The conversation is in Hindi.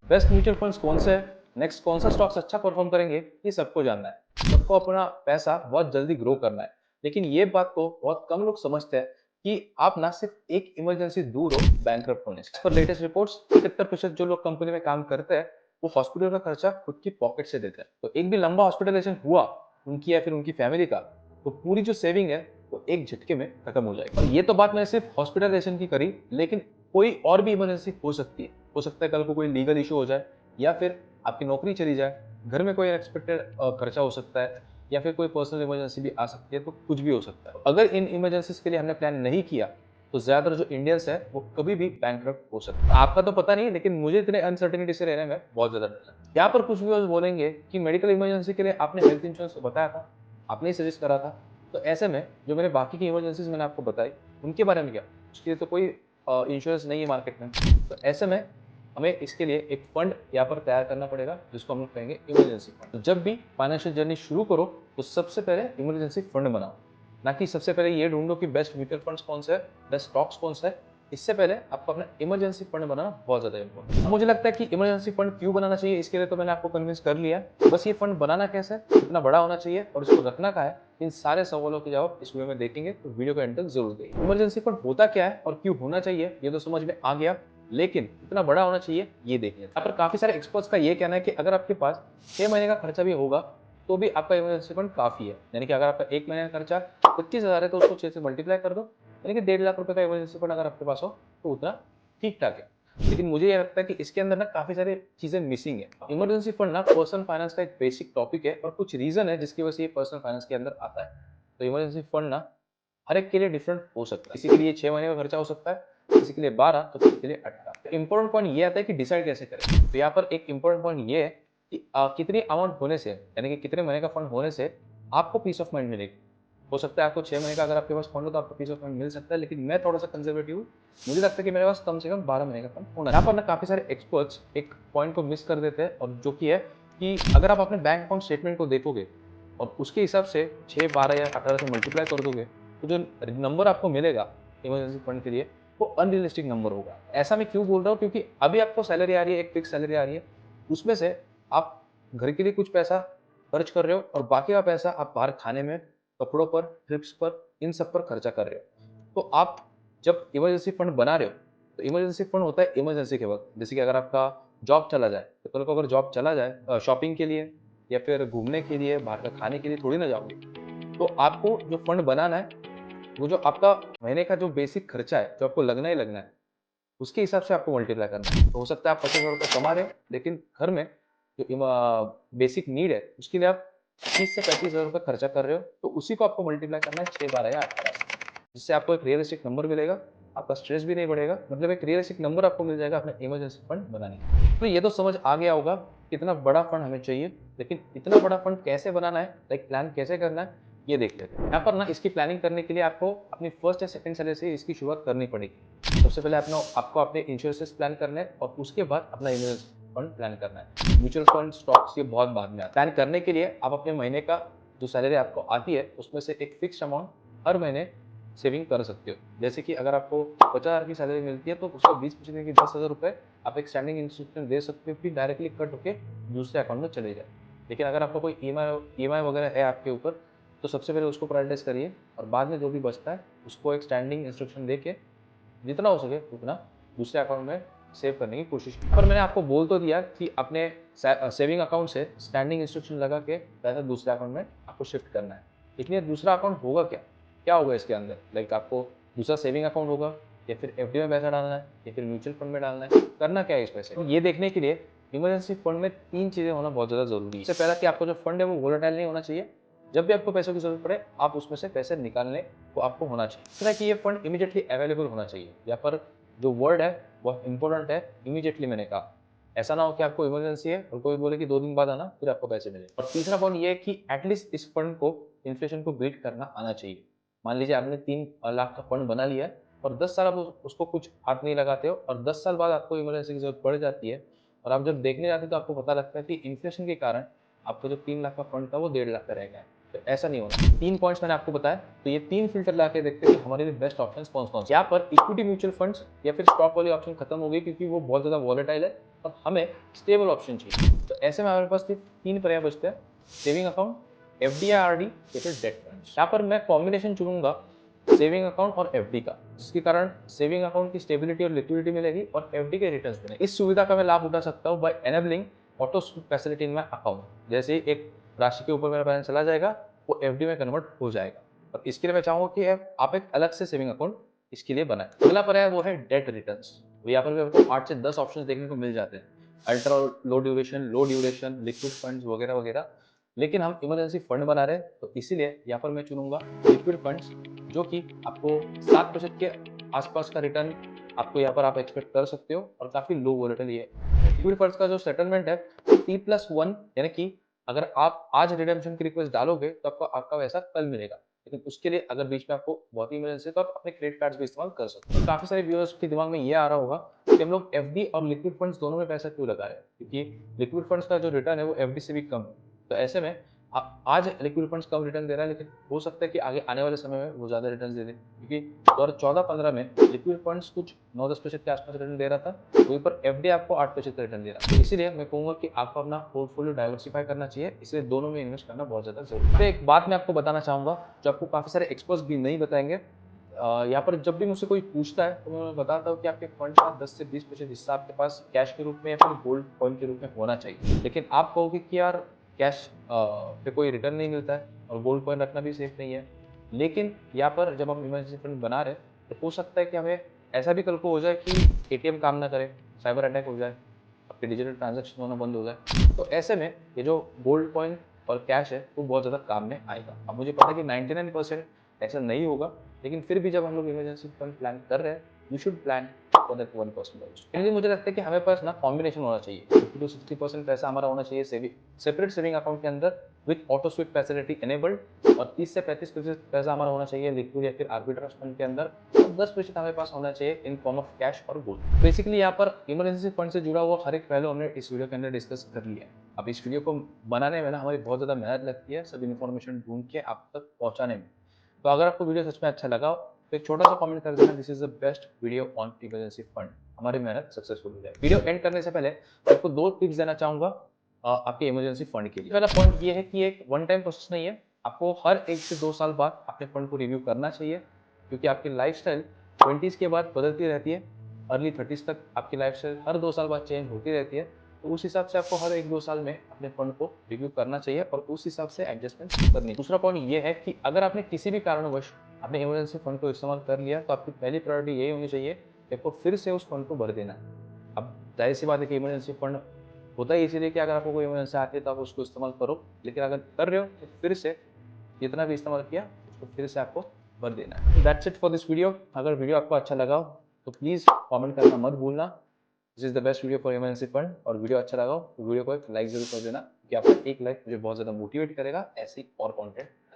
बेस्ट म्यूचुअल फंड्स कौन से है, नेक्स्ट कौन सा स्टॉक्स अच्छा परफॉर्म करेंगे, ये सबको जानना है। सबको अपना पैसा बहुत जल्दी ग्रो करना है, लेकिन ये बात को बहुत कम लोग समझते हैं कि आप ना सिर्फ एक इमरजेंसी दूर हो बैंकरप्ट होने से। पर लेटेस्ट रिपोर्ट्स 71% जो लोग कंपनी में काम करते हैं वो हॉस्पिटल का खर्चा खुद की पॉकेट से देते हैं। तो एक भी लंबा हॉस्पिटलाइजेशन हुआ उनकी या फिर उनकी फैमिली का, तो पूरी जो सेविंग है वो एक झटके में खत्म हो जाएगी। और ये तो बात मैंने सिर्फ हॉस्पिटलाइजेशन की करी, लेकिन कोई और भी इमरजेंसी हो सकती है। हो सकता है कल को कोई लीगल इशू हो जाए, या फिर आपकी नौकरी चली जाए, घर में कोई अनएक्सपेक्टेड खर्चा हो सकता है, या फिर कोई पर्सनल इमरजेंसी भी आ सकती है। तो कुछ भी हो सकता है। अगर इन इमरजेंसीज के लिए हमने प्लान नहीं किया तो ज्यादातर जो इंडियंस है वो कभी भी बैंकरप्ट हो सकता है। आपका तो पता नहीं, लेकिन मुझे इतने अनसर्टेनिटी से रहने में बहुत ज्यादा डर है। यहाँ पर कुछ भी बोलेंगे कि मेडिकल इमरजेंसी के लिए आपने हेल्थ इंश्योरेंस बताया था, आपने ही सजेस्ट करा था, तो ऐसे में जो मेरे बाकी की इमरजेंसीज मैंने आपको बताई उनके बारे में क्या, उसके लिए तो कोई इंश्योरेंस नहीं है मार्केट में। तो ऐसे में हमें इसके लिए एक फंड यहाँ पर तैयार करना पड़ेगा जिसको हम लोग कहेंगे इमरजेंसी फंड। तो जब भी फाइनेंशियल जर्नी शुरू करो तो सबसे पहले इमरजेंसी फंड बनाओ, ना कि सबसे पहले ये ढूंढो कि बेस्ट म्यूचुअल फंड्स कौन से है, बेस्ट स्टॉक्स कौन सा है। इससे पहले आपको अपना इमरजेंसी फंड बनाना बहुत ज्यादा इंपॉर्टेंट है। मुझे लगता है कि इमरजेंसी फंड क्यों बनाना चाहिए इसके लिए तो मैंने आपको कन्विंस कर लिया। बस ये फंड बनाना कैसे है, कितना बड़ा होना चाहिए और इसको रखना कहाँ है, इन सारे सवालों के जवाब इस वीडियो में देखेंगे, तो वीडियो को एंड तक जरूर देखिए। इमरजेंसी फंड होता क्या है और क्यों होना चाहिए ये तो समझ में आ गया, लेकिन कितना बड़ा होना चाहिए ये देखिए। यहाँ पर काफी सारे एक्सपर्ट्स का ये कहना है कि अगर आपके पास 6 महीने का खर्चा भी होगा तो भी आपका इमरजेंसी फंड काफी है। यानी कि अगर आपका 1 महीने का खर्चा 25,000 है तो उसको 6 से मल्टीप्लाई कर दो, यानी कि 1.5 लाख रुपए का इमरजेंसी फंड अगर आपके पास हो तो उतना ठीक ठाक है। लेकिन मुझे ये लगता है कि इसके अंदर ना काफी सारी चीजें मिसिंग है। इमरजेंसी फंड ना पर्सनल फाइनेंस का एक बेसिक टॉपिक है और कुछ रीजन है जिसकी वजह से ये पर्सनल फाइनेंस के अंदर आता है। तो इमरजेंसी फंड ना हर एक के लिए डिफरेंट हो सकता है। किसी के लिए 6 महीने का खर्चा हो सकता है, किसी के लिए 12, तो किसी के लिए 18। इंपॉर्टेंट पॉइंट ये आता है कि डिसाइड कैसे करें। तो यहाँ पर एक इंपॉर्टेंट पॉइंट ये है कि कितनी अमाउंट होने से, यानी कि कितने महीने का फंड होने से आपको पीस ऑफ माइंड मिलेगी। हो सकता है आपको 6 महीने का अगर आपके पास फंड हो तो आपको पीस ऑफ माइंड मिल सकता है, लेकिन मैं थोड़ा सा कंजर्वेटिव हूँ। मुझे लगता है कि मेरे पास कम से कम 12 महीने का फंड होना। यहाँ पर ना काफी सारे एक्सपर्ट्स एक पॉइंट को मिस कर देते हैं, और जो कि है कि अगर आप अपने बैंक अकाउंट स्टेटमेंट को देखोगे और उसके हिसाब से 6, 12 या 18 से मल्टीप्लाई कर दोगे, तो जो नंबर आपको मिलेगा इमरजेंसी फंड के लिए वो अनरियलिस्टिक नंबर होगा। ऐसा मैं क्यों बोल रहा हूँ, क्योंकि अभी आपको सैलरी आ रही है, एक फिक्स सैलरी आ रही है, उसमें से आप घर के लिए कुछ पैसा खर्च कर रहे हो और बाकी का पैसा आप बाहर खाने में, कपड़ों पर, ट्रिप्स पर, इन सब पर खर्चा कर रहे हो। तो आप जब इमरजेंसी फंड बना रहे हो तो इमरजेंसी फंड होता है इमरजेंसी के वक्त। जैसे कि अगर आपका जॉब चला जाए, तो कल को अगर जॉब चला जाए शॉपिंग के लिए या फिर घूमने के लिए, बाहर का खाने के लिए थोड़ी ना जाओगे। तो आपको जो फंड बनाना है वो जो आपका महीने का जो बेसिक खर्चा है, जो आपको लगना ही लगना है, उसके हिसाब से आपको मल्टीप्लाई करना है। तो हो सकता है आप 25,000 रुपये कमा रहे हो, लेकिन घर में जो बेसिक नीड है उसके लिए आप 30 से 35,000 रुपये खर्चा कर रहे हो, तो उसी को आपको मल्टीप्लाई करना है 6, 12 या 18 से, जिससे आपको एक रियलिस्टिक नंबर मिलेगा। आपका स्ट्रेस भी नहीं बढ़ेगा, मतलब एक रियलिस्टिक नंबर आपको मिल जाएगा अपने इमरजेंसी फंड बनाने के। तो ये तो समझ आ गया होगा कितना बड़ा फंड हमें चाहिए, लेकिन इतना बड़ा फंड कैसे बनाना है, लाइक प्लान कैसे करना है, ये देख लेते हैं। यहाँ पर ना इसकी प्लानिंग करने के लिए आपको अपनी फर्स्ट या सेकंड सैलरी से इसकी शुरुआत करनी पड़ेगी। सबसे पहले आपको अपने इंश्योरेंसेस प्लान करने हैं और उसके बाद अपना इमरजेंसी फंड प्लान करना है। म्यूचुअल फंड, स्टॉक्स, ये बहुत बाद में आता है। प्लान करने के लिए आप अपने महीने का जो सैलरी आपको आती है उसमें से एक फिक्स अमाउंट हर महीने सेविंग कर सकते हो। जैसे कि अगर आपको 50,000 की सैलरी मिलती है तो उसका 20% की 10,000 रुपये आप एक स्टैंडिंग इंस्टीट्यूशन दे सकते हो कि डायरेक्टली कट होकर दूसरे अकाउंट में चले जाए। लेकिन अगर आपका कोई ईएमआई वगैरह है आपके ऊपर, तो सबसे पहले उसको प्रायोरिटाइज करिए और बाद में जो भी बचता है उसको एक स्टैंडिंग इंस्ट्रक्शन दे के जितना हो सके उतना दूसरे अकाउंट में सेव करने की कोशिश की। पर मैंने आपको बोल तो दिया कि अपने सेविंग अकाउंट से स्टैंडिंग इंस्ट्रक्शन लगा के पैसा दूसरे अकाउंट में आपको शिफ्ट करना है। लेकिन ये दूसरा अकाउंट होगा क्या, क्या होगा इसके अंदर, लाइक आपको दूसरा सेविंग अकाउंट होगा या फिर एफडी में पैसा डालना है या फिर म्यूचुअल फंड में डालना है, करना क्या है इस पैसे। तो ये देखने के लिए इमरजेंसी फंड में 3 चीजें होना बहुत ज्यादा जरूरी है। सबसे पहला कि आपको जो फंड है वो वोलेटाइल नहीं होना चाहिए। जब भी आपको पैसों की जरूरत पड़े आप उसमें से पैसे निकालने को आपको होना चाहिए। दूसरा कि ये फंड इमीडिएटली अवेलेबल होना चाहिए। यहाँ पर जो वर्ड है वो इंपॉर्टेंट है, इमीडिएटली मैंने कहा। ऐसा ना हो कि आपको इमरजेंसी है और कोई बोले कि 2 दिन बाद आना फिर आपको पैसे मिले। और तीसरा पॉइंट ये है कि एटलीस्ट इस फंड को इन्फ्लेशन को बीट करना आना चाहिए। मान लीजिए आपने 3 लाख का फंड बना लिया है और 10 साल आप उसको कुछ हाथ नहीं लगाते हो और 10 साल बाद आपको इमरजेंसी की जरूरत पड़ जाती है और आप जब देखने जाते हो तो आपको पता लगता है कि इन्फ्लेशन के कारण आपका जो 3 लाख का फंड था वो 1.5 लाख का रह गया है। तो ऐसा नहीं होना। 3 पॉइंट्स मैंने आपको बताया, तो ये 3 फिल्टर लाके देखते हैं कि हमारे लिए बेस्ट ऑप्शंस कौन-कौन से। यहाँ पर इक्विटी म्यूचुअल फंड्स या फिर स्टॉक वाली ऑप्शन खत्म हो गई क्योंकि वो बहुत ज़्यादा वॉलेटाइल है और हमें स्टेबल ऑप्शन चाहिए। तो ऐसे में हमारे पास सिर्फ 3 पर्याय बचते हैं, सेविंग अकाउंट, एफडी या आरडी या फिर डेट फंड्स। यहाँ पर मैं कॉम्बिनेशन चुनूंगा सेविंग अकाउंट और एफडी का, जिसके कारण सेविंग अकाउंट की स्टेबिलिटी और लिक्विडिटी मिलेगी और एफडी के रिटर्न्स मिलेंगे। इस सुविधा का मैं लाभ उठा सकता हूँ by enabling auto sweep facility in my account. जैसे ही एक राशि के ऊपर मेरा बैलेंस चला जाएगा, वो एफडी में कन्वर्ट हो जाएगा। और इसके लिए मैं चाहूँगा कि आप एक अलग से सेविंग अकाउंट इसके लिए बनाएं। अगला पर्याय वो है डेट रिटर्न्स। यहाँ पर आपको 8 से 10 ऑप्शन देखने को मिल जाते हैं, ultra low duration, liquid funds वगैरह वगैरह। लेकिन हम इमरजेंसी फंड बना रहे हैं, तो इसीलिए यहाँ पर मैं चुनूंगा लिक्विड फंड्स, जो कि आपको 7% के आसपास का रिटर्न आपको यहाँ पर आप एक्सपेक्ट कर सकते हो और काफी लो वोलेटिल है। लिक्विड फंड्स का जो सेटलमेंट है T+1, यानी कि अगर आप आज रिडेम्पशन की रिक्वेस्ट डालोगे तो आपको आपका पैसा कल मिलेगा। लेकिन उसके लिए अगर बीच में आपको बहुत ही इमरजेंसी है तो आप अपने क्रेडिट कार्ड्स भी इस्तेमाल कर सकते हो। काफी सारे व्यूअर्स के दिमाग में ये आ रहा होगा कि हम लोग एफडी और लिक्विड फंड्स दोनों में पैसा क्यों लगा रहे हैं, क्योंकि लिक्विड फंड्स का जो रिटर्न है वो एफडी से भी कम है। तो ऐसे में आज लिक्विड फंड्स कम रिटर्न दे रहा है, लेकिन हो सकता है कि आगे आने वाले समय में वो ज़्यादा रिटर्न दे दे, क्योंकि 2014-15 में लिक्विड फंड्स कुछ 9-10% के आसपास रिटर्न दे रहा था, वहीं पर एफडी आपको 8% का रिटर्न दे रहा है। तो इसीलिए मैं कहूँगा कि आपको अपना पोर्टफोलियो डाइवर्सिफाई करना चाहिए, इसलिए दोनों में इन्वेस्ट करना बहुत ज़्यादा जरूरी है। एक बात मैं आपको बताना चाहूँगा जो आपको काफ़ी सारे एक्सपर्ट्स भी नहीं बताएंगे। यहाँ पर जब भी मुझसे कोई पूछता है तो मैं बताता हूँ कि आपके फंड का 10 से 20% हिस्सा आपके पास कैश के रूप में या फिर गोल्ड कॉइन के रूप में होना चाहिए। लेकिन आप कहोगे कि यार कैश पे कोई रिटर्न नहीं मिलता है और गोल्ड कॉइन रखना भी सेफ नहीं है। लेकिन यहाँ पर जब हम इमरजेंसी फंड बना रहे हैं तो हो सकता है कि हमें ऐसा भी कल को हो जाए कि एटीएम काम ना करे, साइबर अटैक हो जाए, आपके डिजिटल ट्रांजेक्शन होना बंद हो जाए। तो ऐसे में ये जो गोल्ड कॉइन और कैश है वो बहुत ज़्यादा काम में आएगा। अब मुझे पता है कि 99% ऐसा नहीं होगा, लेकिन फिर भी जब हम लोग इमरजेंसी फंड प्लान कर रहे हैं, you should plan for that 1% also. इसलिए मुझे लगता है कि हमें पास ना कॉम्बिनेशन होना चाहिए। 50 to 60% पैसा हमारा होना चाहिए सेपरेट सेविंग अकाउंट के अंदर with auto sweep facility enabled, और 30 से 35% पैसा हमारा होना चाहिए लिक्विड या फिर आर्बिट्राज फंड के अंदर, और 10% हमारे पास होना चाहिए इन फॉर्म ऑफ कैश और गोल्ड। बेसिकली यहाँ पर इमरजेंसी फंड से जुड़ा हुआ हर एक पहलू हमने इस वीडियो के अंदर डिस्कस कर लिया है। अब इस वीडियो को बनाने में ना हमारी बहुत ज़्यादा मेहनत लगती है, सब इन्फॉर्मेशन ढूंढ के आप तक पहुँचाने में। तो अगर आपको वीडियो सच में अच्छा लगा तो एक छोटा सा कमेंट कर देना, this is the best video on emergency fund. हमारी मेहनत सक्सेसफुल हो जाए। वीडियो एंड करने से पहले आपको 2 टिप्स देना चाहूंगा आपके इमरजेंसी फंड के लिए। पहला पॉइंट ये है कि एक वन टाइम प्रोसेस नहीं है, आपको हर 1 से 2 साल बाद अपने फंड को रिव्यू करना चाहिए, क्योंकि आपकी लाइफस्टाइल 20s के बाद बदलती रहती है, अर्ली 30s तक आपकी लाइफस्टाइल हर 2 साल बाद चेंज होती रहती है। तो उस हिसाब से आपको हर 1-2 साल में अपने फंड को रिव्यू करना चाहिए और उस हिसाब से एडजस्टमेंट करनी। दूसरा पॉइंट ये है कि अगर आपने किसी भी कारणवश आपने इमरजेंसी फंड को इस्तेमाल कर लिया तो आपकी पहली प्रायोरिटी यही होनी चाहिए कि आपको फिर से उस फंड को भर देना है। अब जाहिर सी बात है कि इमरजेंसी फंड होता है इसीलिए कि अगर आपको कोई इमरजेंसी आती है तो आप उसको इस्तेमाल करो, लेकिन अगर कर रहे हो तो फिर से जितना भी इस्तेमाल किया उसको फिर से आपको भर देना है। That's it for this video. अगर वीडियो आपको अच्छा लगा तो प्लीज़ कमेंट करना मत भूलना। This is the best video for emergency fund. और वीडियो अच्छा लगा तो वीडियो को एक लाइक जरूर कर देना, क्योंकि आपका एक लाइक मुझे बहुत ज़्यादा मोटिवेट करेगा ऐसे ही और कंटेंट